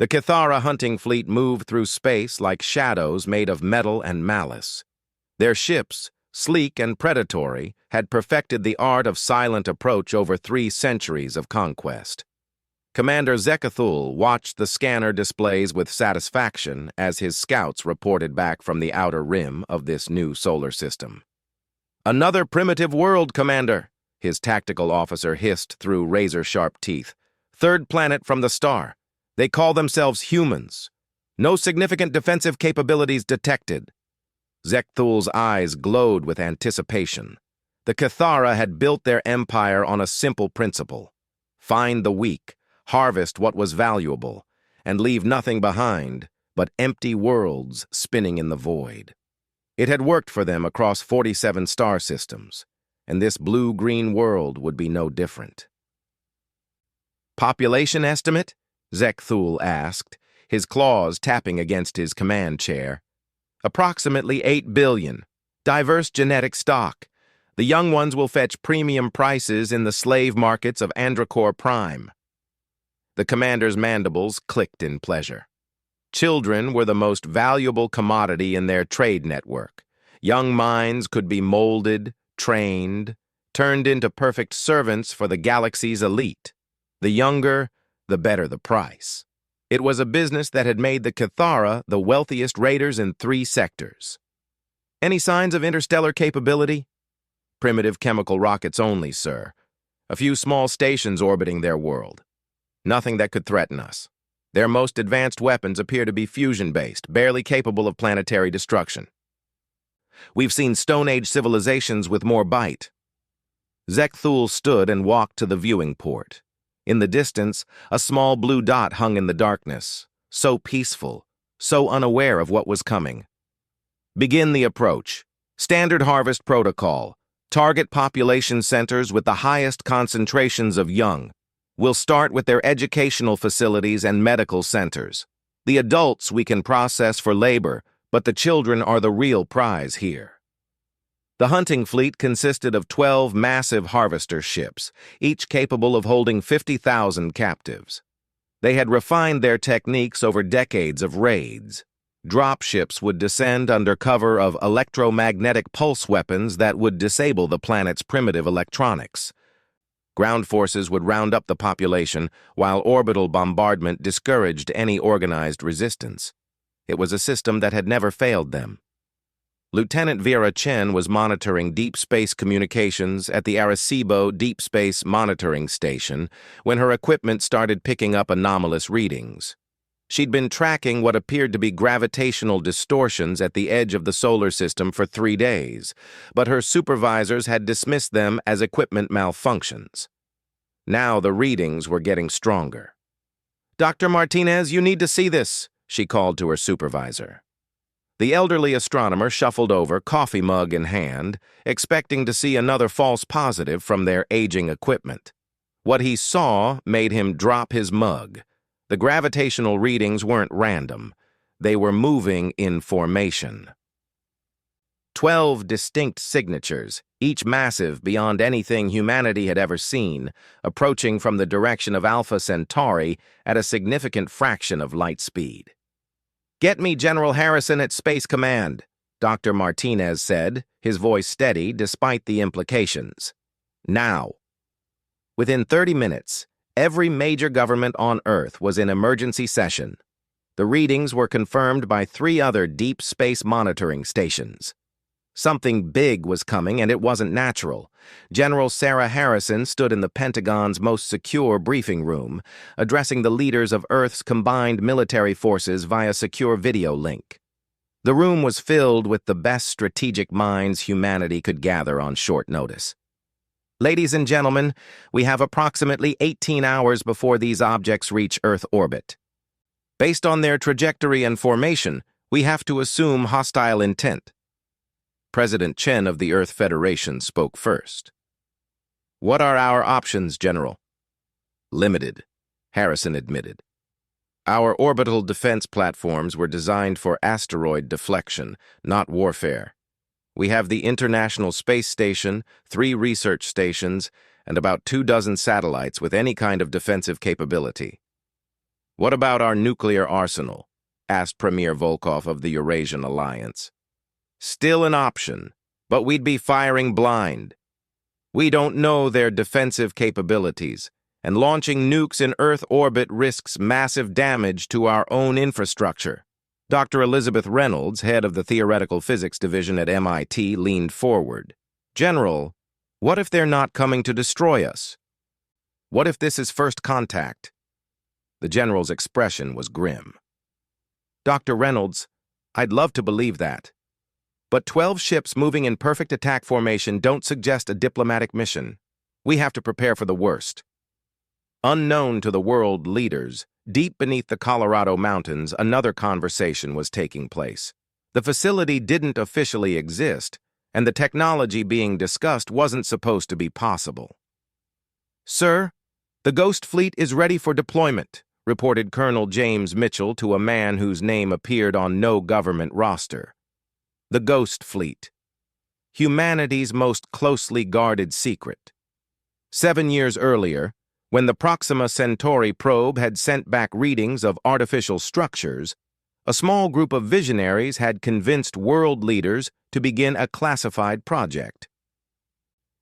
The Cathara hunting fleet moved through space like shadows made of metal and malice. Their ships, sleek and predatory, had perfected the art of silent approach over 3 centuries of conquest. Commander Zekathul watched the scanner displays with satisfaction as his scouts reported back from the outer rim of this new solar system. "Another primitive world, Commander," his tactical officer hissed through razor-sharp teeth. "Third planet from the star. They call themselves humans. No significant defensive capabilities detected." Zekthul's eyes glowed with anticipation. The Cathara had built their empire on a simple principle: find the weak, harvest what was valuable, and leave nothing behind but empty worlds spinning in the void. It had worked for them across 47 star systems, and this blue-green world would be no different. "Population estimate?" Zekthul asked, his claws tapping against his command chair. "Approximately 8 billion. Diverse genetic stock. The young ones will fetch premium prices in the slave markets of Androcor Prime." The commander's mandibles clicked in pleasure. Children were the most valuable commodity in their trade network. Young minds could be molded, trained, turned into perfect servants for the galaxy's elite. The younger, the better the price. It was a business that had made the Cathara the wealthiest raiders in 3 sectors. "Any signs of interstellar capability?" "Primitive chemical rockets only, sir. A few small stations orbiting their world. Nothing that could threaten us. Their most advanced weapons appear to be fusion-based, barely capable of planetary destruction. We've seen Stone Age civilizations with more bite." Zekthul stood and walked to the viewing port. In the distance, a small blue dot hung in the darkness, so peaceful, so unaware of what was coming. "Begin the approach. Standard harvest protocol. Target population centers with the highest concentrations of young. We'll start with their educational facilities and medical centers. The adults we can process for labor, but the children are the real prize here." The hunting fleet consisted of 12 massive harvester ships, each capable of holding 50,000 captives. They had refined their techniques over decades of raids. Dropships would descend under cover of electromagnetic pulse weapons that would disable the planet's primitive electronics. Ground forces would round up the population, while orbital bombardment discouraged any organized resistance. It was a system that had never failed them. Lieutenant Vera Chen was monitoring deep space communications at the Arecibo Deep Space Monitoring Station when her equipment started picking up anomalous readings. She'd been tracking what appeared to be gravitational distortions at the edge of the solar system for 3 days, but her supervisors had dismissed them as equipment malfunctions. Now the readings were getting stronger. "Dr. Martinez, you need to see this," she called to her supervisor. The elderly astronomer shuffled over, coffee mug in hand, expecting to see another false positive from their aging equipment. What he saw made him drop his mug. The gravitational readings weren't random. They were moving in formation. 12 distinct signatures, each massive beyond anything humanity had ever seen, approaching from the direction of Alpha Centauri at a significant fraction of light speed. "Get me General Harrison at Space Command," Dr. Martinez said, his voice steady despite the implications. "Now." Within 30 minutes, every major government on Earth was in emergency session. The readings were confirmed by 3 other deep space monitoring stations. Something big was coming, and it wasn't natural. General Sarah Harrison stood in the Pentagon's most secure briefing room, addressing the leaders of Earth's combined military forces via secure video link. The room was filled with the best strategic minds humanity could gather on short notice. "Ladies and gentlemen, we have approximately 18 hours before these objects reach Earth orbit. Based on their trajectory and formation, we have to assume hostile intent." President Chen of the Earth Federation spoke first. "What are our options, General?" "Limited," Harrison admitted. "Our orbital defense platforms were designed for asteroid deflection, not warfare. We have the International Space Station, 3 research stations, and about 24 satellites with any kind of defensive capability." What about our nuclear arsenal? Asked Premier Volkov of the Eurasian Alliance. Still an option, but we'd be firing blind. We don't know their defensive capabilities, and launching nukes in Earth orbit risks massive damage to our own infrastructure. Dr. Elizabeth Reynolds, head of the Theoretical Physics Division at MIT, leaned forward. General, what if they're not coming to destroy us? What if this is first contact? The general's expression was grim. Dr. Reynolds, I'd love to believe that. But 12 ships moving in perfect attack formation don't suggest a diplomatic mission. We have to prepare for the worst. Unknown to the world leaders, deep beneath the Colorado mountains, another conversation was taking place. The facility didn't officially exist, and the technology being discussed wasn't supposed to be possible. Sir, the Ghost Fleet is ready for deployment, reported Colonel James Mitchell to a man whose name appeared on no government roster. The Ghost Fleet, humanity's most closely guarded secret. 7 years earlier, when the Proxima Centauri probe had sent back readings of artificial structures, a small group of visionaries had convinced world leaders to begin a classified project.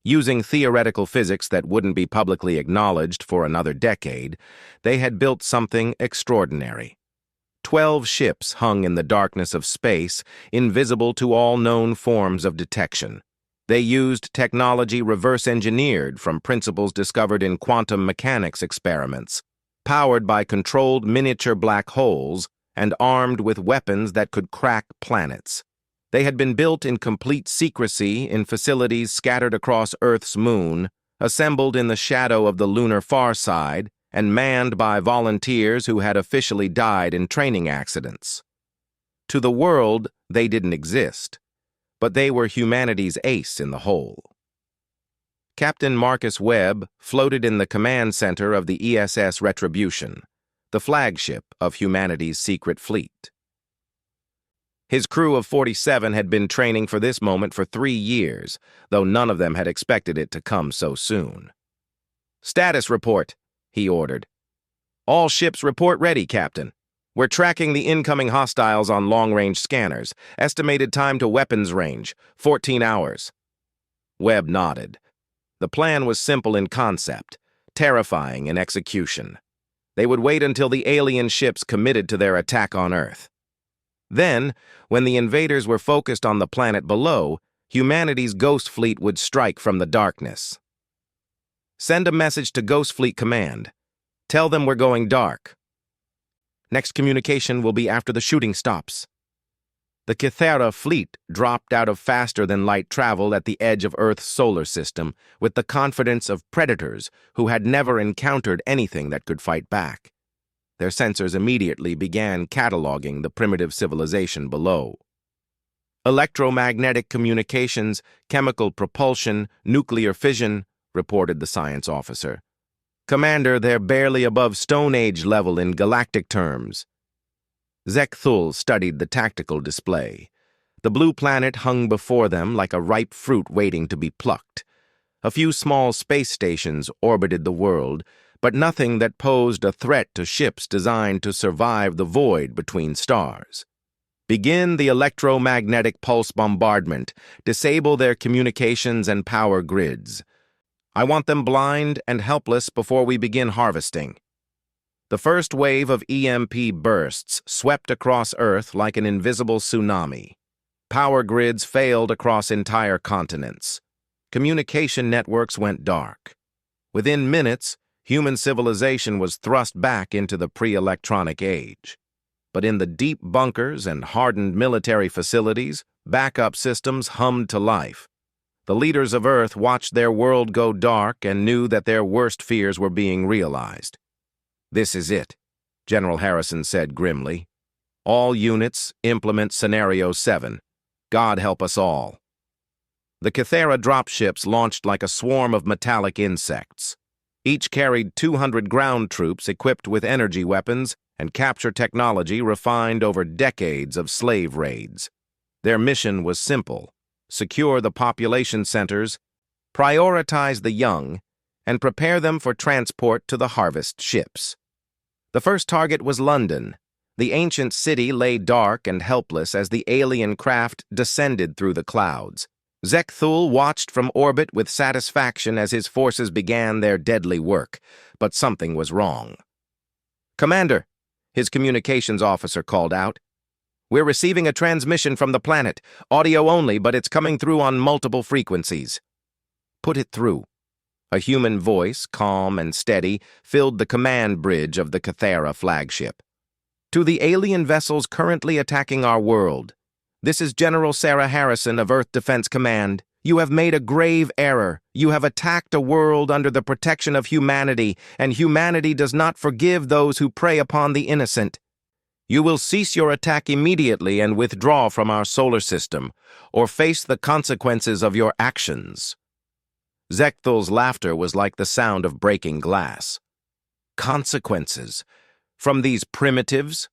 Using theoretical physics that wouldn't be publicly acknowledged for another decade, they had built something extraordinary. 12 ships hung in the darkness of space, invisible to all known forms of detection. They used technology reverse-engineered from principles discovered in quantum mechanics experiments, powered by controlled miniature black holes and armed with weapons that could crack planets. They had been built in complete secrecy in facilities scattered across Earth's moon, assembled in the shadow of the lunar far side, and manned by volunteers who had officially died in training accidents. To the world, they didn't exist, but they were humanity's ace in the hole. Captain Marcus Webb floated in the command center of the ESS Retribution, the flagship of humanity's secret fleet. His crew of 47 had been training for this moment for 3 years, though none of them had expected it to come so soon. "Status report," he ordered. "All ships report ready, Captain. We're tracking the incoming hostiles on long-range scanners. Estimated time to weapons range, 14 hours. Webb nodded. The plan was simple in concept, terrifying in execution. They would wait until the alien ships committed to their attack on Earth. Then, when the invaders were focused on the planet below, humanity's Ghost Fleet would strike from the darkness. Send a message to Ghost Fleet Command. Tell them we're going dark. Next communication will be after the shooting stops." The Kythera fleet dropped out of faster-than-light travel at the edge of Earth's solar system with the confidence of predators who had never encountered anything that could fight back. Their sensors immediately began cataloging the primitive civilization below. "Electromagnetic communications, chemical propulsion, nuclear fission," reported the science officer. "Commander, they're barely above Stone Age level in galactic terms." Zekthul studied the tactical display. The blue planet hung before them like a ripe fruit waiting to be plucked. A few small space stations orbited the world, but nothing that posed a threat to ships designed to survive the void between stars. "Begin the electromagnetic pulse bombardment. Disable their communications and power grids. I want them blind and helpless before we begin harvesting." The first wave of EMP bursts swept across Earth like an invisible tsunami. Power grids failed across entire continents. Communication networks went dark. Within minutes, human civilization was thrust back into the pre-electronic age. But in the deep bunkers and hardened military facilities, backup systems hummed to life. The leaders of Earth watched their world go dark and knew that their worst fears were being realized. "This is it," General Harrison said grimly. "All units, implement Scenario 7. God help us all." The Kythera dropships launched like a swarm of metallic insects. Each carried 200 ground troops equipped with energy weapons and capture technology refined over decades of slave raids. Their mission was simple: secure the population centers, prioritize the young, and prepare them for transport to the harvest ships. The first target was London. The ancient city lay dark and helpless as the alien craft descended through the clouds. Zekthul watched from orbit with satisfaction as his forces began their deadly work, but something was wrong. "Commander," his communications officer called out. "We're receiving a transmission from the planet, audio only, but it's coming through on multiple frequencies." "Put it through." A human voice, calm and steady, filled the command bridge of the Cathara flagship. "To the alien vessels currently attacking our world. This is General Sarah Harrison of Earth Defense Command. You have made a grave error. You have attacked a world under the protection of humanity, and humanity does not forgive those who prey upon the innocent. You will cease your attack immediately and withdraw from our solar system, or face the consequences of your actions." Zekthul's laughter was like the sound of breaking glass. "Consequences? From these primitives?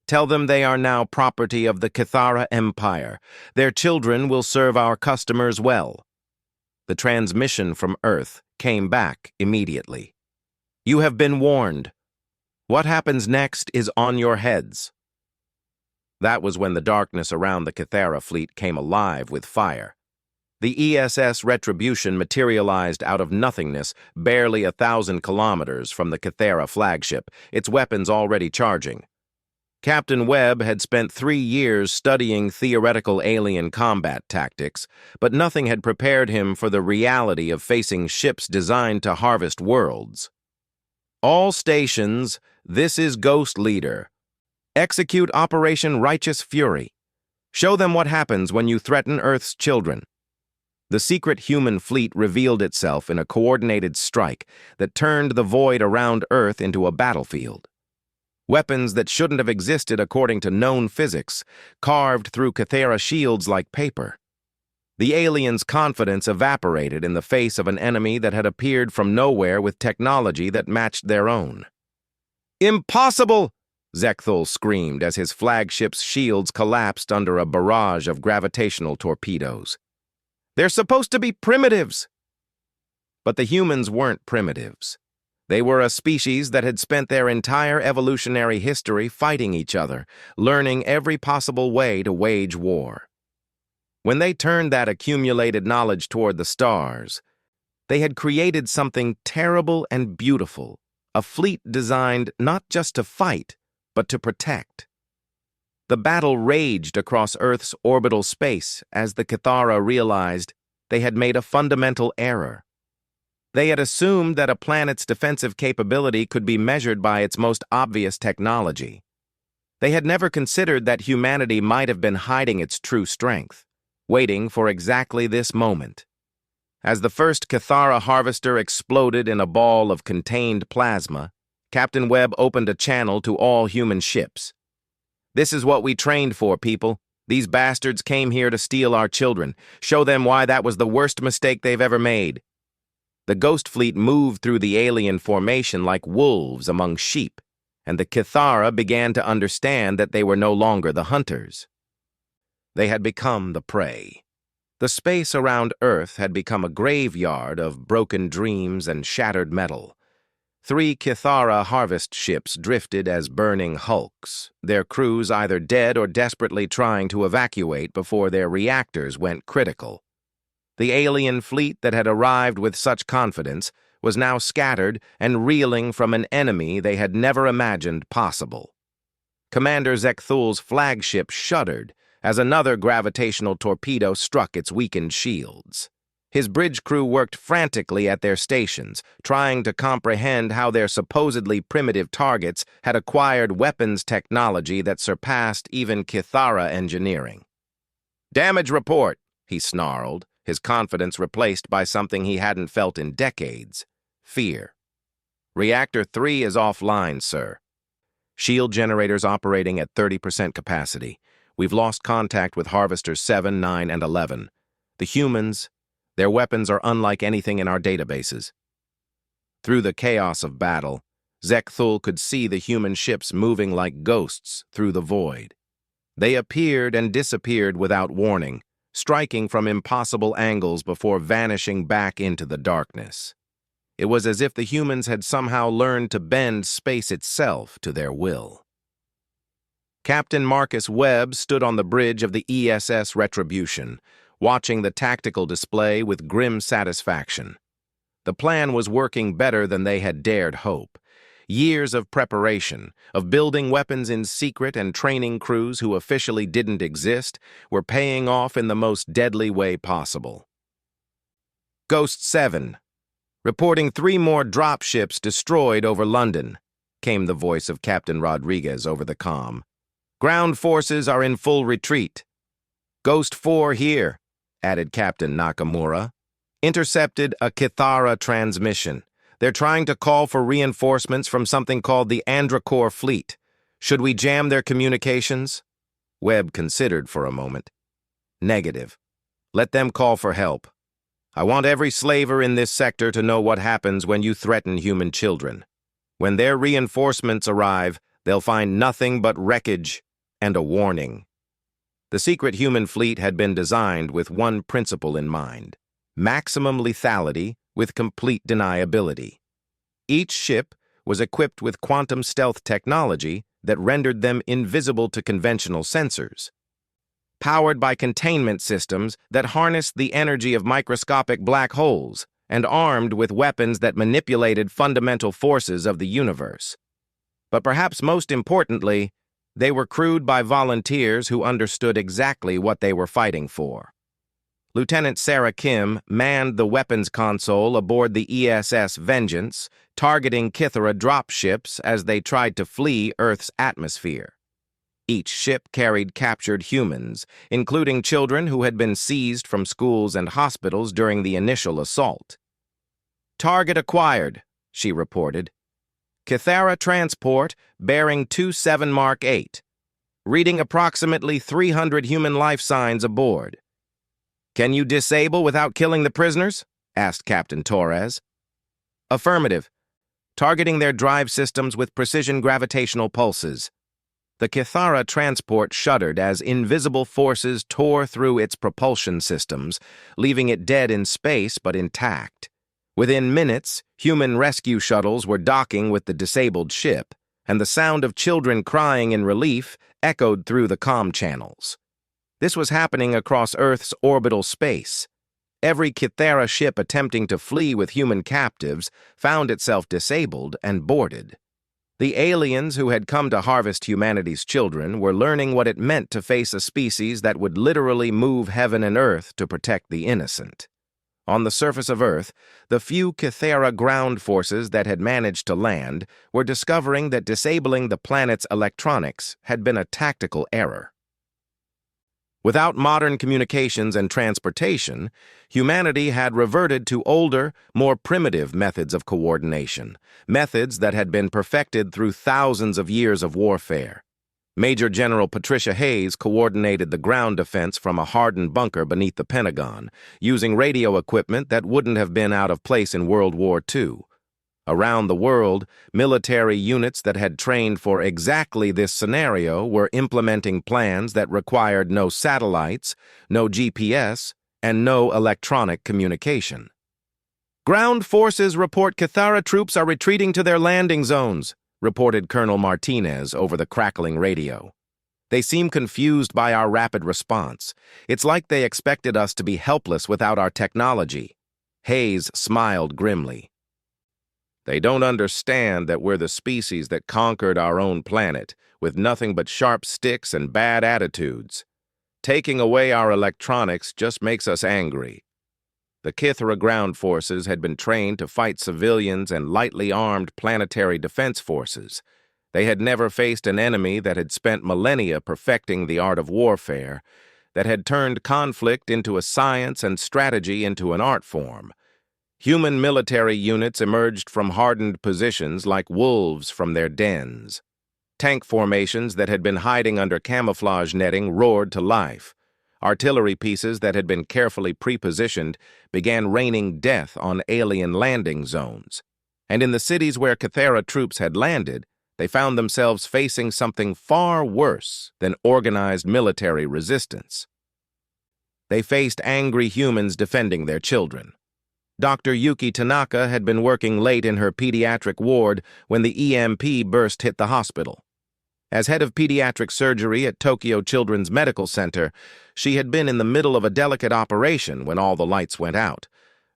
Tell them they are now property of the Cathara Empire. Their children will serve our customers well." The transmission from Earth came back immediately. "You have been warned. What happens next is on your heads." That was when the darkness around the Cathara fleet came alive with fire. The ESS Retribution materialized out of nothingness, barely 1,000 kilometers from the Cathara flagship, its weapons already charging. Captain Webb had spent 3 years studying theoretical alien combat tactics, but nothing had prepared him for the reality of facing ships designed to harvest worlds. "All stations, this is Ghost Leader. Execute Operation Righteous Fury. Show them what happens when you threaten Earth's children." The secret human fleet revealed itself in a coordinated strike that turned the void around Earth into a battlefield. Weapons that shouldn't have existed according to known physics carved through Cathara shields like paper. The aliens' confidence evaporated in the face of an enemy that had appeared from nowhere with technology that matched their own. "Impossible!" Zekthul screamed as his flagship's shields collapsed under a barrage of gravitational torpedoes. "They're supposed to be primitives!" But the humans weren't primitives. They were a species that had spent their entire evolutionary history fighting each other, learning every possible way to wage war. When they turned that accumulated knowledge toward the stars, they had created something terrible and beautiful, a fleet designed not just to fight, but to protect. The battle raged across Earth's orbital space as the Cathara realized they had made a fundamental error. They had assumed that a planet's defensive capability could be measured by its most obvious technology. They had never considered that humanity might have been hiding its true strength, waiting for exactly this moment. As the first Cathara harvester exploded in a ball of contained plasma, Captain Webb opened a channel to all human ships. "This is what we trained for, people. These bastards came here to steal our children. Show them why that was the worst mistake they've ever made." The Ghost Fleet moved through the alien formation like wolves among sheep, and the Cathara began to understand that they were no longer the hunters. They had become the prey. The space around Earth had become a graveyard of broken dreams and shattered metal. 3 Cathara harvest ships drifted as burning hulks, their crews either dead or desperately trying to evacuate before their reactors went critical. The alien fleet that had arrived with such confidence was now scattered and reeling from an enemy they had never imagined possible. Commander Zekthul's flagship shuddered as another gravitational torpedo struck its weakened shields. His bridge crew worked frantically at their stations, trying to comprehend how their supposedly primitive targets had acquired weapons technology that surpassed even Cathara engineering. "Damage report," he snarled, his confidence replaced by something he hadn't felt in decades: fear. "Reactor 3 is offline, sir. Shield generators operating at 30% capacity. We've lost contact with Harvesters 7, 9, and 11. The humans, their weapons are unlike anything in our databases." Through the chaos of battle, Zekthul could see the human ships moving like ghosts through the void. They appeared and disappeared without warning, striking from impossible angles before vanishing back into the darkness. It was as if the humans had somehow learned to bend space itself to their will. Captain Marcus Webb stood on the bridge of the ESS Retribution, watching the tactical display with grim satisfaction. The plan was working better than they had dared hope. Years of preparation, of building weapons in secret and training crews who officially didn't exist, were paying off in the most deadly way possible. Ghost 7. Reporting 3 more dropships destroyed over London, came the voice of Captain Rodriguez over the comm. Ground forces are in full retreat. Ghost 4 here, added Captain Nakamura. Intercepted a Kithara transmission. They're trying to call for reinforcements from something called the Androcor fleet. Should we jam their communications? Webb considered for a moment. Negative. Let them call for help. I want every slaver in this sector to know what happens when you threaten human children. When their reinforcements arrive, they'll find nothing but wreckage and a warning. The secret human fleet had been designed with one principle in mind: maximum lethality with complete deniability. Each ship was equipped with quantum stealth technology that rendered them invisible to conventional sensors. Powered by containment systems that harnessed the energy of microscopic black holes and armed with weapons that manipulated fundamental forces of the universe. But perhaps most importantly, they were crewed by volunteers who understood exactly what they were fighting for. Lieutenant Sarah Kim manned the weapons console aboard the ESS Vengeance, targeting Kithara dropships as they tried to flee Earth's atmosphere. Each ship carried captured humans, including children who had been seized from schools and hospitals during the initial assault. Target acquired, she reported. Kithara transport bearing 27 Mark 8, reading approximately 300 human life signs aboard. Can you disable without killing the prisoners? Asked Captain Torres. Affirmative. Targeting their drive systems with precision gravitational pulses. The Kithara transport shuddered as invisible forces tore through its propulsion systems, leaving it dead in space but intact. Within minutes, human rescue shuttles were docking with the disabled ship, and the sound of children crying in relief echoed through the comm channels. This was happening across Earth's orbital space. Every Kithara ship attempting to flee with human captives found itself disabled and boarded. The aliens who had come to harvest humanity's children were learning what it meant to face a species that would literally move heaven and earth to protect the innocent. On the surface of Earth, the few Kithara ground forces that had managed to land were discovering that disabling the planet's electronics had been a tactical error. Without modern communications and transportation, humanity had reverted to older, more primitive methods of coordination, methods that had been perfected through thousands of years of warfare. Major General Patricia Hayes coordinated the ground defense from a hardened bunker beneath the Pentagon, using radio equipment that wouldn't have been out of place in World War II. Around the world, military units that had trained for exactly this scenario were implementing plans that required no satellites, no GPS, and no electronic communication. Ground forces report Kithara troops are retreating to their landing zones, reported Colonel Martinez over the crackling radio. They seem confused by our rapid response. It's like they expected us to be helpless without our technology. Hayes smiled grimly. They don't understand that we're the species that conquered our own planet with nothing but sharp sticks and bad attitudes. Taking away our electronics just makes us angry. The Kithara ground forces had been trained to fight civilians and lightly armed planetary defense forces. They had never faced an enemy that had spent millennia perfecting the art of warfare, that had turned conflict into a science and strategy into an art form. Human military units emerged from hardened positions like wolves from their dens. Tank formations that had been hiding under camouflage netting roared to life. Artillery pieces that had been carefully pre-positioned began raining death on alien landing zones. And in the cities where Kithara troops had landed, they found themselves facing something far worse than organized military resistance. They faced angry humans defending their children. Dr. Yuki Tanaka had been working late in her pediatric ward when the EMP burst hit the hospital. As head of pediatric surgery at Tokyo Children's Medical Center, she had been in the middle of a delicate operation when all the lights went out.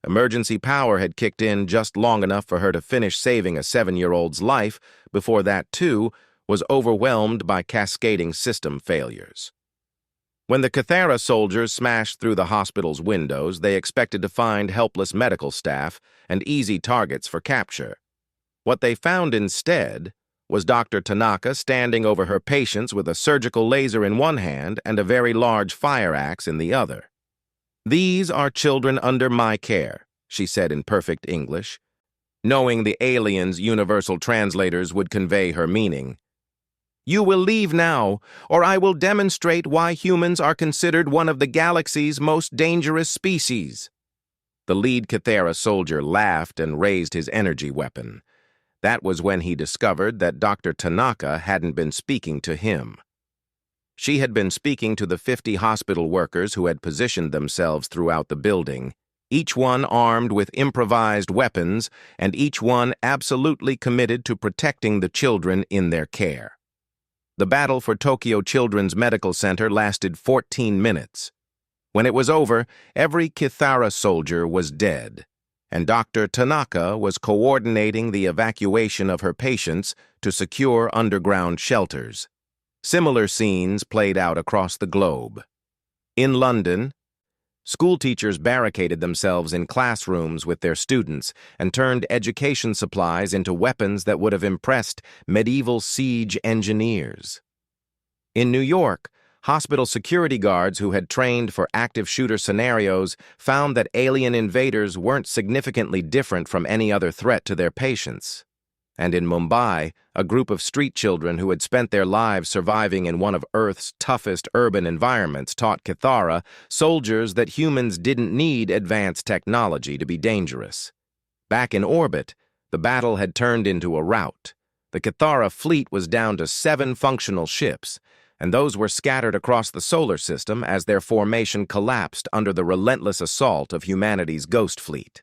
Emergency power had kicked in just long enough for her to finish saving a 7-year-old's life before that, too, was overwhelmed by cascading system failures. When the Cathara soldiers smashed through the hospital's windows, they expected to find helpless medical staff and easy targets for capture. What they found instead was Dr. Tanaka standing over her patients with a surgical laser in one hand and a very large fire axe in the other. "These are children under my care," she said in perfect English, knowing the aliens' universal translators would convey her meaning. "You will leave now, or I will demonstrate why humans are considered one of the galaxy's most dangerous species." The lead Cathara soldier laughed and raised his energy weapon. That was when he discovered that Dr. Tanaka hadn't been speaking to him. She had been speaking to the 50 hospital workers who had positioned themselves throughout the building, each one armed with improvised weapons and each one absolutely committed to protecting the children in their care. The battle for Tokyo Children's Medical Center lasted 14 minutes. When it was over, every Cathara soldier was dead, and Dr. Tanaka was coordinating the evacuation of her patients to secure underground shelters. Similar scenes played out across the globe. In London, schoolteachers barricaded themselves in classrooms with their students and turned education supplies into weapons that would have impressed medieval siege engineers. In New York, hospital security guards who had trained for active shooter scenarios found that alien invaders weren't significantly different from any other threat to their patients. And in Mumbai, a group of street children who had spent their lives surviving in one of Earth's toughest urban environments taught Cathara soldiers that humans didn't need advanced technology to be dangerous. Back in orbit, the battle had turned into a rout. The Cathara fleet was down to 7 functional ships, and those were scattered across the solar system as their formation collapsed under the relentless assault of humanity's ghost fleet.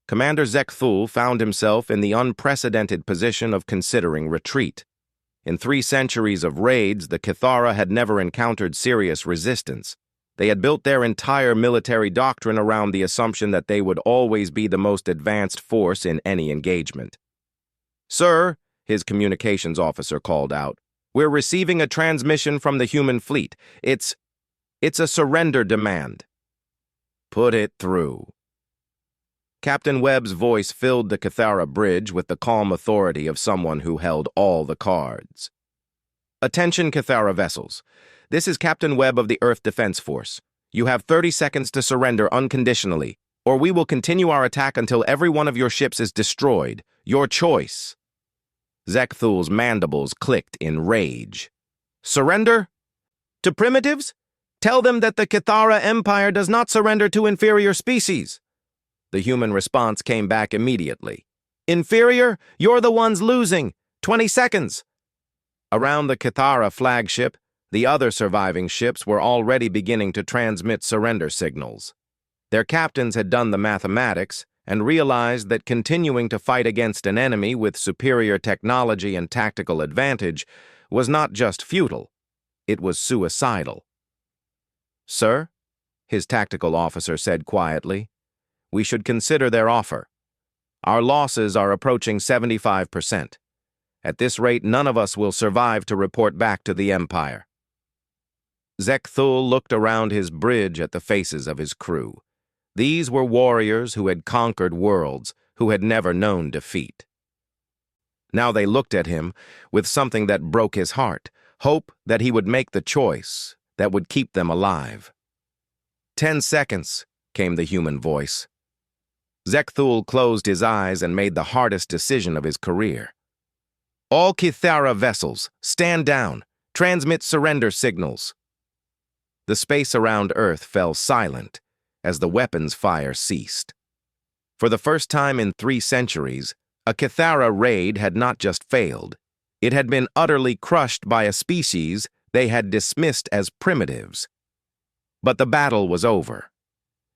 Commander Zekthul found himself in the unprecedented position of considering retreat. In 3 centuries of raids, the Cathara had never encountered serious resistance. They had built their entire military doctrine around the assumption that they would always be the most advanced force in any engagement. "Sir," his communications officer called out, "we're receiving a transmission from the human fleet. It's a surrender demand." "Put it through." Captain Webb's voice filled the Cathara bridge with the calm authority of someone who held all the cards. "Attention, Cathara vessels. This is Captain Webb of the Earth Defense Force. You have 30 seconds to surrender unconditionally, or we will continue our attack until every one of your ships is destroyed. Your choice." Zekthul's mandibles clicked in rage. "Surrender? To primitives? Tell them that the Cathara Empire does not surrender to inferior species." The human response came back immediately. "Inferior? You're the ones losing. 20 seconds." Around the Cathara flagship, the other surviving ships were already beginning to transmit surrender signals. Their captains had done the mathematics and realized that continuing to fight against an enemy with superior technology and tactical advantage was not just futile, it was suicidal. "Sir," his tactical officer said quietly, "we should consider their offer. Our losses are approaching 75%. At this rate, none of us will survive to report back to the Empire." Zekthul looked around his bridge at the faces of his crew. These were warriors who had conquered worlds, who had never known defeat. Now they looked at him with something that broke his heart, hope that he would make the choice that would keep them alive. 10 seconds, came the human voice. Zekthul closed his eyes and made the hardest decision of his career. "All Cathara vessels, stand down. Transmit surrender signals." The space around Earth fell silent as the weapons fire ceased. For the first time in 3 centuries, a Cathara raid had not just failed. It had been utterly crushed by a species they had dismissed as primitives. But the battle was over.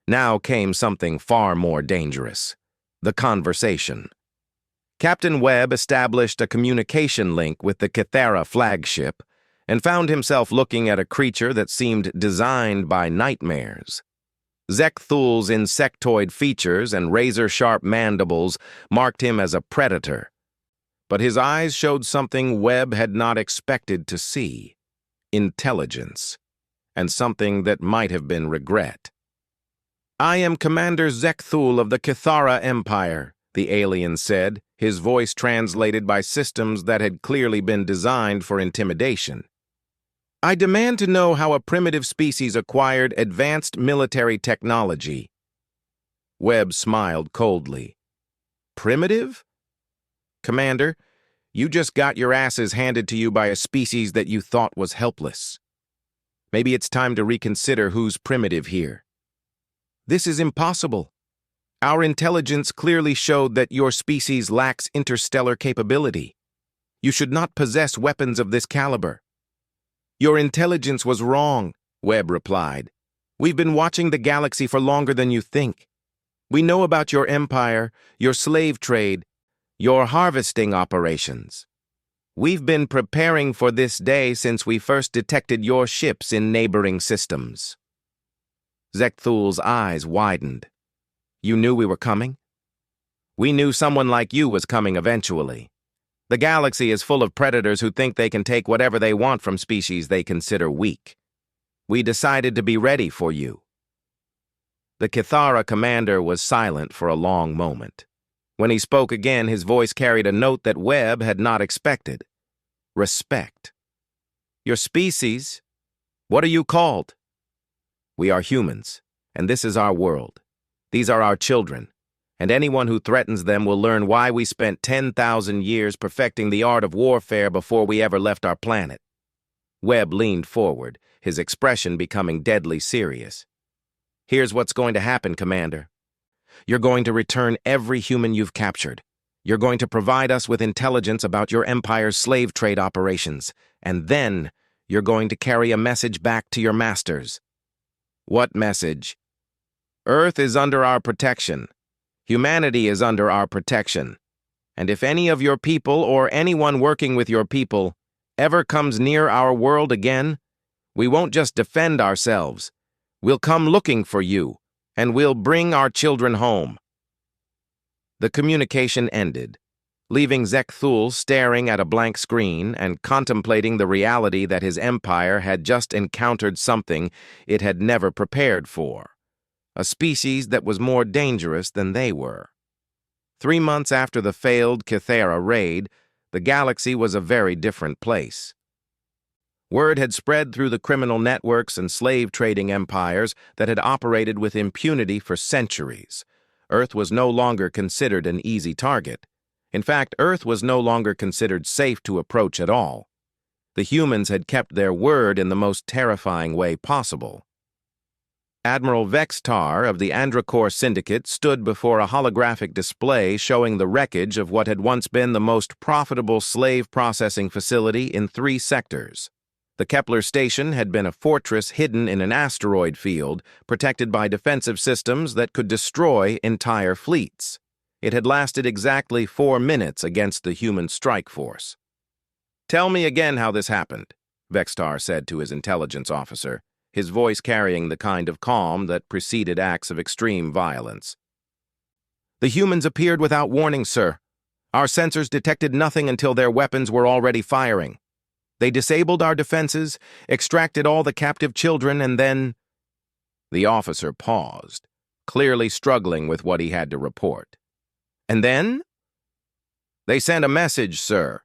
Now came something far more dangerous: the conversation. Captain Webb established a communication link with the Kythera flagship and found himself looking at a creature that seemed designed by nightmares. Zekthul's insectoid features and razor-sharp mandibles marked him as a predator, but his eyes showed something Webb had not expected to see: intelligence, and something that might have been regret. "I am Commander Zekthul of the Kythera Empire," the alien said, his voice translated by systems that had clearly been designed for intimidation. "I demand to know how a primitive species acquired advanced military technology." Webb smiled coldly. "Primitive? Commander, you just got your asses handed to you by a species that you thought was helpless. Maybe it's time to reconsider who's primitive here. This is impossible. Our intelligence clearly showed that your species lacks interstellar capability. You should not possess weapons of this caliber." "Your intelligence was wrong," Webb replied. "We've been watching the galaxy for longer than you think. We know about your empire, your slave trade, your harvesting operations. We've been preparing for this day since we first detected your ships in neighboring systems." Zekthul's eyes widened. "You knew we were coming?" "We knew someone like you was coming eventually. The galaxy is full of predators who think they can take whatever they want from species they consider weak. We decided to be ready for you." The Kythera commander was silent for a long moment. When he spoke again, his voice carried a note that Webb had not expected: respect. "Your species? What are you called?" "We are humans, and this is our world. These are our children, and anyone who threatens them will learn why we spent 10,000 years perfecting the art of warfare before we ever left our planet." Webb leaned forward, his expression becoming deadly serious. "Here's what's going to happen, Commander. You're going to return every human you've captured. You're going to provide us with intelligence about your empire's slave trade operations, and then you're going to carry a message back to your masters." "What message?" "Earth is under our protection. Humanity is under our protection. And if any of your people or anyone working with your people ever comes near our world again, we won't just defend ourselves. We'll come looking for you, and we'll bring our children home." The communication ended, leaving Zekthul staring at a blank screen and contemplating the reality that his empire had just encountered something it had never prepared for: a species that was more dangerous than they were. 3 months after the failed Kythera raid, the galaxy was a very different place. Word had spread through the criminal networks and slave-trading empires that had operated with impunity for centuries. Earth was no longer considered an easy target. In fact, Earth was no longer considered safe to approach at all. The humans had kept their word in the most terrifying way possible. Admiral Vextar of the Androcor Syndicate stood before a holographic display showing the wreckage of what had once been the most profitable slave processing facility in 3 sectors. The Kepler station had been a fortress hidden in an asteroid field, protected by defensive systems that could destroy entire fleets. It had lasted exactly 4 minutes against the human strike force. "Tell me again how this happened," Vextar said to his intelligence officer, his voice carrying the kind of calm that preceded acts of extreme violence. "The humans appeared without warning, sir. Our sensors detected nothing until their weapons were already firing. They disabled our defenses, extracted all the captive children, and then—" The officer paused, clearly struggling with what he had to report. "And then?" "They sent a message, sir,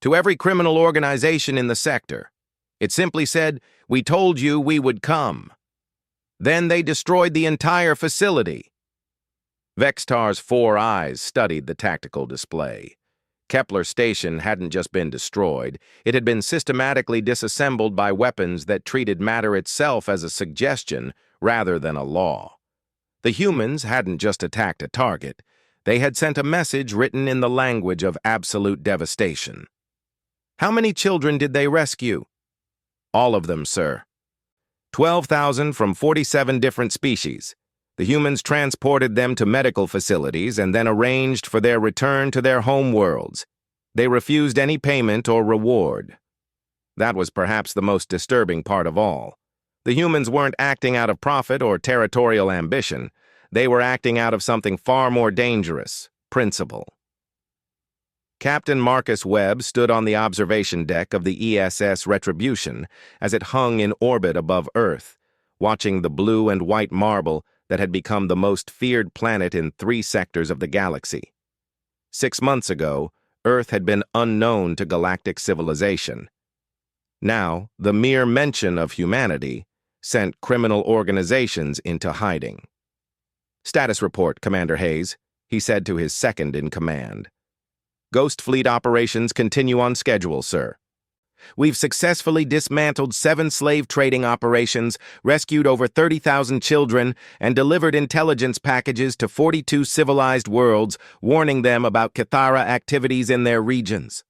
to every criminal organization in the sector. It simply said, 'We told you we would come.' Then they destroyed the entire facility." Vextar's 4 eyes studied the tactical display. Kepler Station hadn't just been destroyed, it had been systematically disassembled by weapons that treated matter itself as a suggestion rather than a law. The humans hadn't just attacked a target, they had sent a message written in the language of absolute devastation. "How many children did they rescue?" "All of them, sir. 12,000 from 47 different species. The humans transported them to medical facilities and then arranged for their return to their home worlds. They refused any payment or reward. That was perhaps the most disturbing part of all. The humans weren't acting out of profit or territorial ambition. They were acting out of something far more dangerous: principle. Captain Marcus Webb stood on the observation deck of the ESS Retribution as it hung in orbit above Earth, watching the blue and white marble that had become the most feared planet in 3 sectors of the galaxy. 6 months ago, Earth had been unknown to galactic civilization. Now, the mere mention of humanity sent criminal organizations into hiding. "Status report, Commander Hayes," he said to his second in command. "Ghost Fleet operations continue on schedule, sir. We've successfully dismantled 7 slave trading operations, rescued over 30,000 children, and delivered intelligence packages to 42 civilized worlds, warning them about Cathara activities in their regions."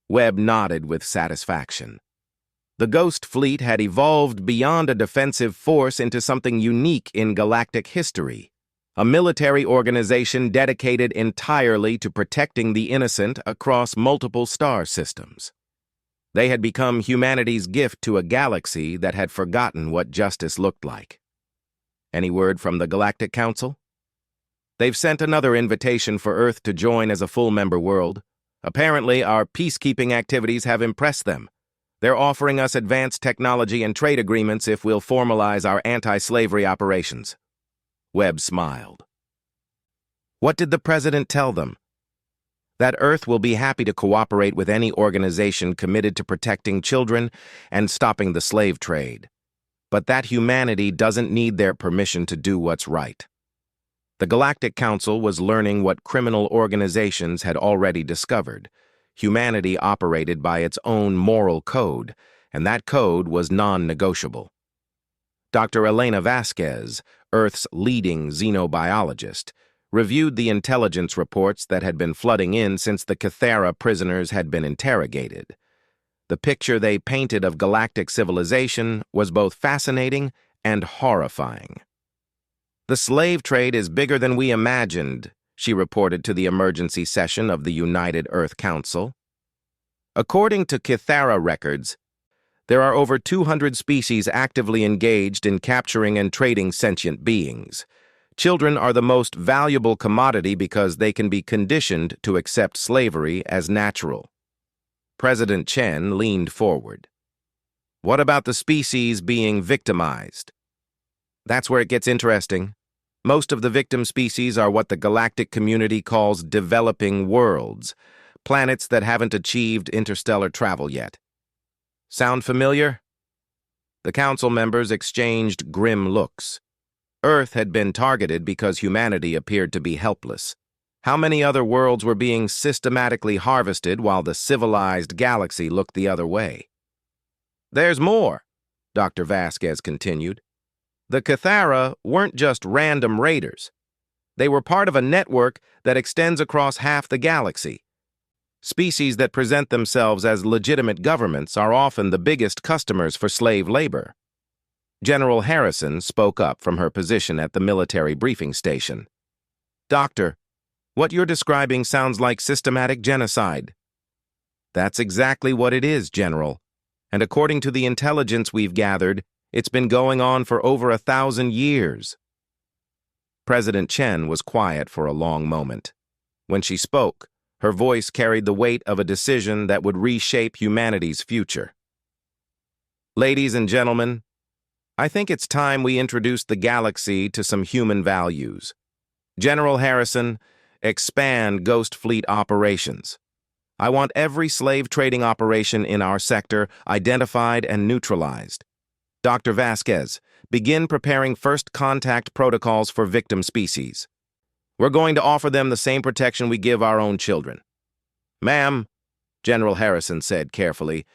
Webb nodded with satisfaction. The Ghost Fleet had evolved beyond a defensive force into something unique in galactic history, a military organization dedicated entirely to protecting the innocent across multiple star systems. They had become humanity's gift to a galaxy that had forgotten what justice looked like. Any word from the Galactic Council? "They've sent another invitation for Earth to join as a full-member world. Apparently, our peacekeeping activities have impressed them. They're offering us advanced technology and trade agreements if we'll formalize our anti-slavery operations." Webb smiled. "What did the President tell them?" "That Earth will be happy to cooperate with any organization committed to protecting children and stopping the slave trade. But that humanity doesn't need their permission to do what's right." The Galactic Council was learning what criminal organizations had already discovered. Humanity operated by its own moral code, and that code was non-negotiable. Dr. Elena Vasquez, Earth's leading xenobiologist, reviewed the intelligence reports that had been flooding in since the Cathara prisoners had been interrogated. The picture they painted of galactic civilization was both fascinating and horrifying. "The slave trade is bigger than we imagined," she reported to the emergency session of the United Earth Council. "According to Cathara records, there are over 200 species actively engaged in capturing and trading sentient beings. Children are the most valuable commodity because they can be conditioned to accept slavery as natural." President Chen leaned forward. "What about the species being victimized?" "That's where it gets interesting. Most of the victim species are what the galactic community calls developing worlds, planets that haven't achieved interstellar travel yet. Sound familiar?" The council members exchanged grim looks. Earth had been targeted because humanity appeared to be helpless. How many other worlds were being systematically harvested while the civilized galaxy looked the other way? "There's more," Dr. Vasquez continued. "The Cathara weren't just random raiders. They were part of a network that extends across half the galaxy. Species that present themselves as legitimate governments are often the biggest customers for slave labor." General Harrison spoke up from her position at the military briefing station. "Doctor, what you're describing sounds like systematic genocide." "That's exactly what it is, General. And according to the intelligence we've gathered, it's been going on for over 1,000 years. President Chen was quiet for a long moment. When she spoke, her voice carried the weight of a decision that would reshape humanity's future. "Ladies and gentlemen, I think it's time we introduce the galaxy to some human values. General Harrison, expand Ghost Fleet operations. I want every slave trading operation in our sector identified and neutralized. Dr. Vasquez, begin preparing first contact protocols for victim species. We're going to offer them the same protection we give our own children." "Ma'am," General Harrison said carefully,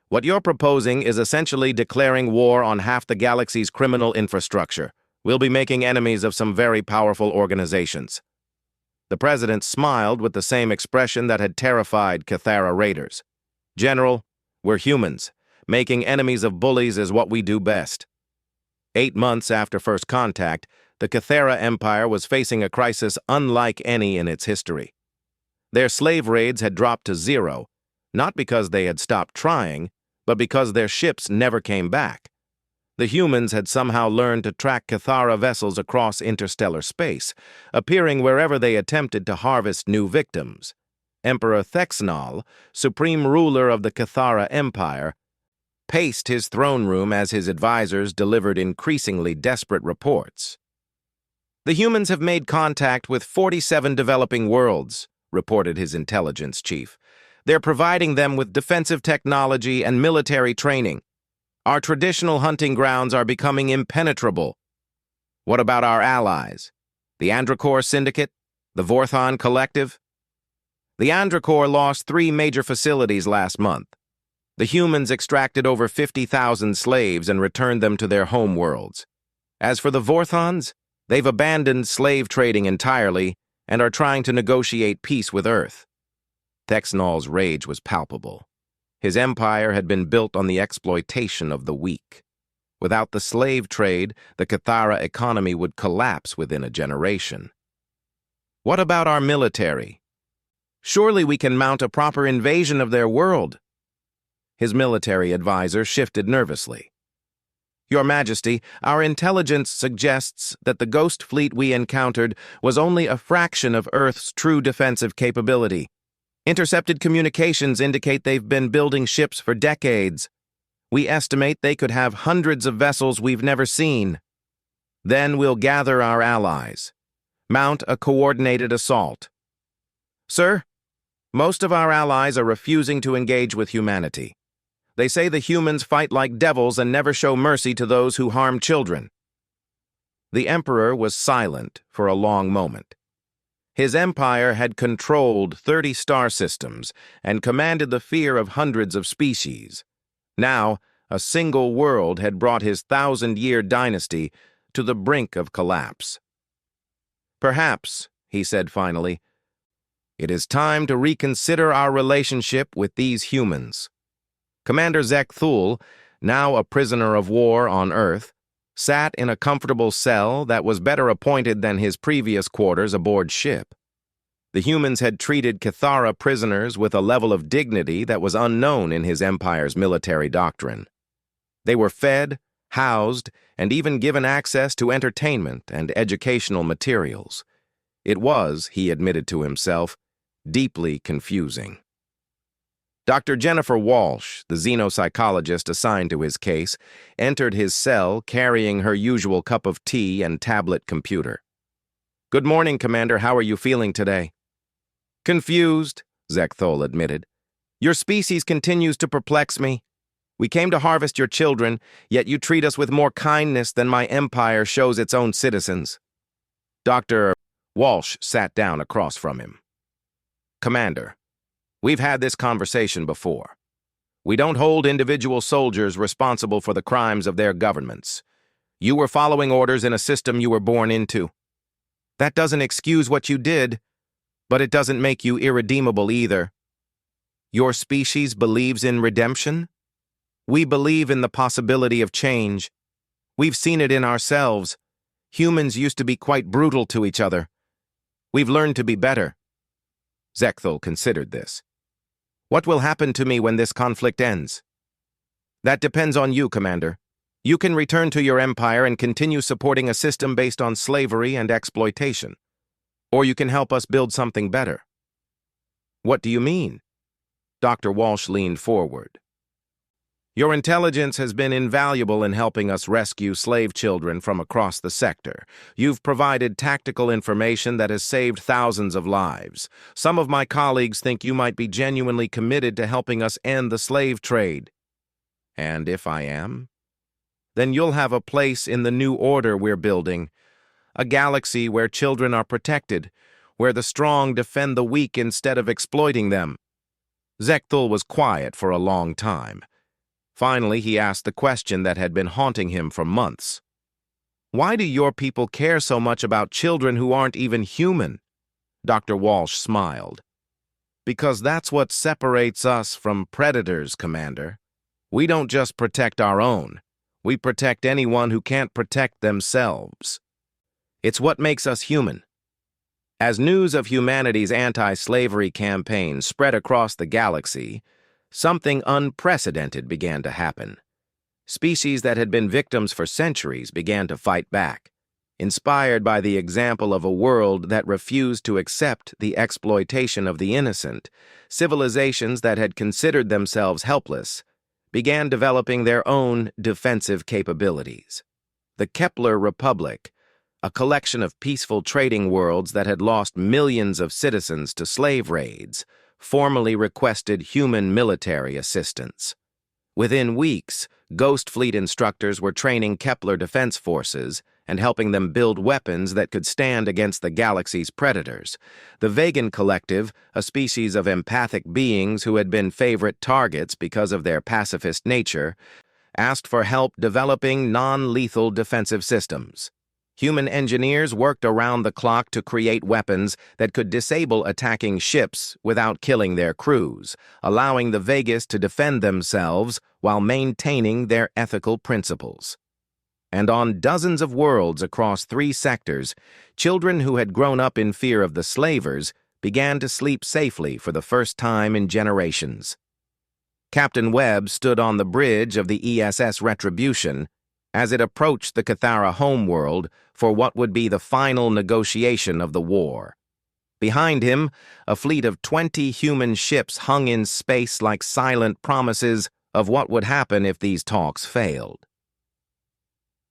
"what you're proposing is essentially declaring war on half the galaxy's criminal infrastructure. We'll be making enemies of some very powerful organizations." The president smiled with the same expression that had terrified Cathara raiders. "General, we're humans. Making enemies of bullies is what we do best." 8 months after first contact, the Cathara Empire was facing a crisis unlike any in its history. Their slave raids had dropped to zero, not because they had stopped trying, but because their ships never came back. The humans had somehow learned to track Cathara vessels across interstellar space, appearing wherever they attempted to harvest new victims. Emperor Thexnal, supreme ruler of the Cathara Empire, paced his throne room as his advisors delivered increasingly desperate reports. "The humans have made contact with 47 developing worlds," reported his intelligence chief. "They're providing them with defensive technology and military training. Our traditional hunting grounds are becoming impenetrable. What about our allies? The Androcor Syndicate? The Vorthon Collective?" The Androcor lost 3 major facilities last month. The humans extracted over 50,000 slaves and returned them to their home worlds. As for the Vorthons, they've abandoned slave trading entirely and are trying to negotiate peace with Earth. Thexnal's rage was palpable. His empire had been built on the exploitation of the weak. Without the slave trade, the Cathara economy would collapse within a generation. "What about our military? Surely we can mount a proper invasion of their world." His military advisor shifted nervously. "Your Majesty, our intelligence suggests that the ghost fleet we encountered was only a fraction of Earth's true defensive capability. Intercepted communications indicate they've been building ships for decades. We estimate they could have hundreds of vessels we've never seen. Then we'll gather our allies. Mount a coordinated assault." "Sir, most of our allies are refusing to engage with humanity. They say the humans fight like devils and never show mercy to those who harm children." The Emperor was silent for a long moment. His empire had controlled 30 star systems and commanded the fear of hundreds of species. Now, a single world had brought his 1,000-year dynasty to the brink of collapse. "Perhaps," he said finally, "it is time to reconsider our relationship with these humans." Commander Zekthul, now a prisoner of war on Earth, sat in a comfortable cell that was better appointed than his previous quarters aboard ship. The humans had treated Cathara prisoners with a level of dignity that was unknown in his empire's military doctrine. They were fed, housed, and even given access to entertainment and educational materials. It was, he admitted to himself, deeply confusing. Dr. Jennifer Walsh, the xenopsychologist assigned to his case, entered his cell carrying her usual cup of tea and tablet computer. "Good morning, Commander. How are you feeling today?" "Confused," Zekthul admitted. "Your species continues to perplex me. We came to harvest your children, yet you treat us with more kindness than my empire shows its own citizens." Dr. Walsh sat down across from him. "Commander, we've had this conversation before. We don't hold individual soldiers responsible for the crimes of their governments. You were following orders in a system you were born into. That doesn't excuse what you did, but it doesn't make you irredeemable either. Your species believes in redemption? We believe in the possibility of change. We've seen it in ourselves. Humans used to be quite brutal to each other. We've learned to be better." Zekthul considered this. "What will happen to me when this conflict ends?" "That depends on you, Commander. You can return to your empire and continue supporting a system based on slavery and exploitation. Or you can help us build something better." "What do you mean?" Dr. Walsh leaned forward. "Your intelligence has been invaluable in helping us rescue slave children from across the sector. You've provided tactical information that has saved thousands of lives. Some of my colleagues think you might be genuinely committed to helping us end the slave trade. And if I am, then you'll have a place in the new order we're building. A galaxy where children are protected, where the strong defend the weak instead of exploiting them." Zekthul was quiet for a long time. Finally, he asked the question that had been haunting him for months. "Why do your people care so much about children who aren't even human?" Dr. Walsh smiled. "Because that's what separates us from predators, Commander. We don't just protect our own. We protect anyone who can't protect themselves." It's what makes us human. As news of humanity's anti-slavery campaign spread across the galaxy, something unprecedented began to happen. Species that had been victims for centuries began to fight back, inspired by the example of a world that refused to accept the exploitation of the innocent. Civilizations that had considered themselves helpless began developing their own defensive capabilities. The Kepler Republic, a collection of peaceful trading worlds that had lost millions of citizens to slave raids, formally requested human military assistance. Within weeks, Ghost Fleet instructors were training Kepler defense forces and helping them build weapons that could stand against the galaxy's predators. The Vegan Collective, a species of empathic beings who had been favorite targets because of their pacifist nature, asked for help developing non-lethal defensive systems. Human engineers worked around the clock to create weapons that could disable attacking ships without killing their crews, allowing the Vegas to defend themselves while maintaining their ethical principles. And on dozens of worlds across 3 sectors, children who had grown up in fear of the slavers began to sleep safely for the first time in generations. Captain Webb stood on the bridge of the ESS Retribution as it approached the Cathara homeworld for what would be the final negotiation of the war. Behind him, a fleet of 20 human ships hung in space like silent promises of what would happen if these talks failed.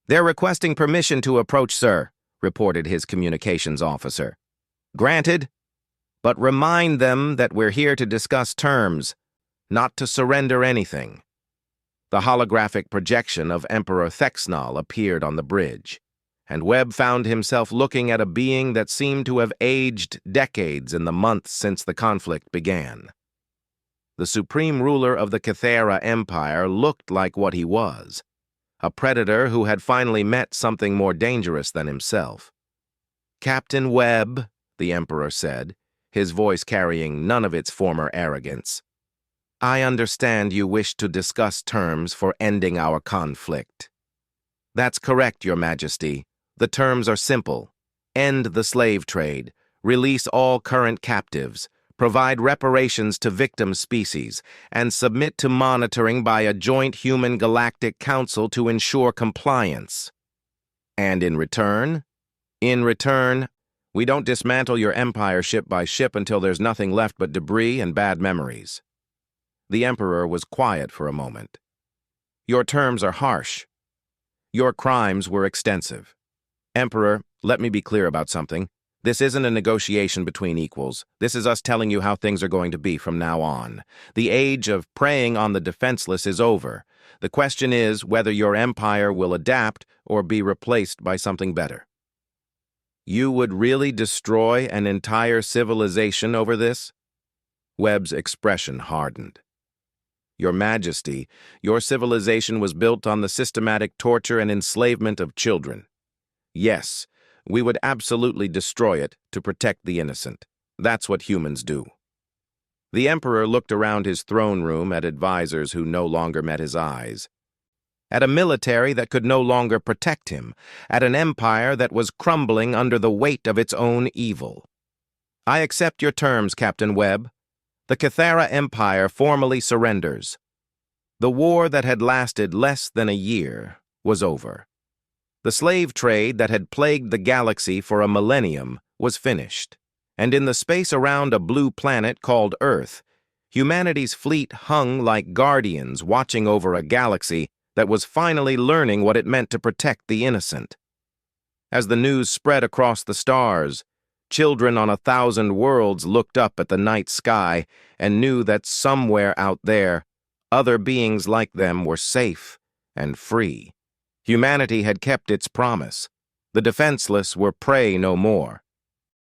"They're requesting permission to approach, sir," reported his communications officer. "Granted, but remind them that we're here to discuss terms, not to surrender anything." The holographic projection of Emperor Thexnal appeared on the bridge, and Webb found himself looking at a being that seemed to have aged decades in the months since the conflict began. The supreme ruler of the Cathara Empire looked like what he was, a predator who had finally met something more dangerous than himself. "Captain Webb," the Emperor said, his voice carrying none of its former arrogance, "I understand you wish to discuss terms for ending our conflict." "That's correct, Your Majesty. The terms are simple. End the slave trade, release all current captives, provide reparations to victim species, and submit to monitoring by a joint human galactic council to ensure compliance." "And in return?" "In return, we don't dismantle your empire ship by ship until there's nothing left but debris and bad memories." The Emperor was quiet for a moment. "Your terms are harsh. Your crimes were extensive. Emperor, let me be clear about something. This isn't a negotiation between equals. This is us telling you how things are going to be from now on. The age of preying on the defenseless is over. The question is whether your empire will adapt or be replaced by something better." "You would really destroy an entire civilization over this?" Webb's expression hardened. "Your Majesty, your civilization was built on the systematic torture and enslavement of children. Yes, we would absolutely destroy it to protect the innocent. That's what humans do." The Emperor looked around his throne room at advisors who no longer met his eyes, at a military that could no longer protect him, at an empire that was crumbling under the weight of its own evil. "I accept your terms, Captain Webb. The Cathara Empire formally surrenders." The war that had lasted less than a year was over. The slave trade that had plagued the galaxy for a millennium was finished, and in the space around a blue planet called Earth, humanity's fleet hung like guardians watching over a galaxy that was finally learning what it meant to protect the innocent. As the news spread across the stars, children on 1,000 worlds looked up at the night sky and knew that somewhere out there, other beings like them were safe and free. Humanity had kept its promise. The defenseless were prey no more.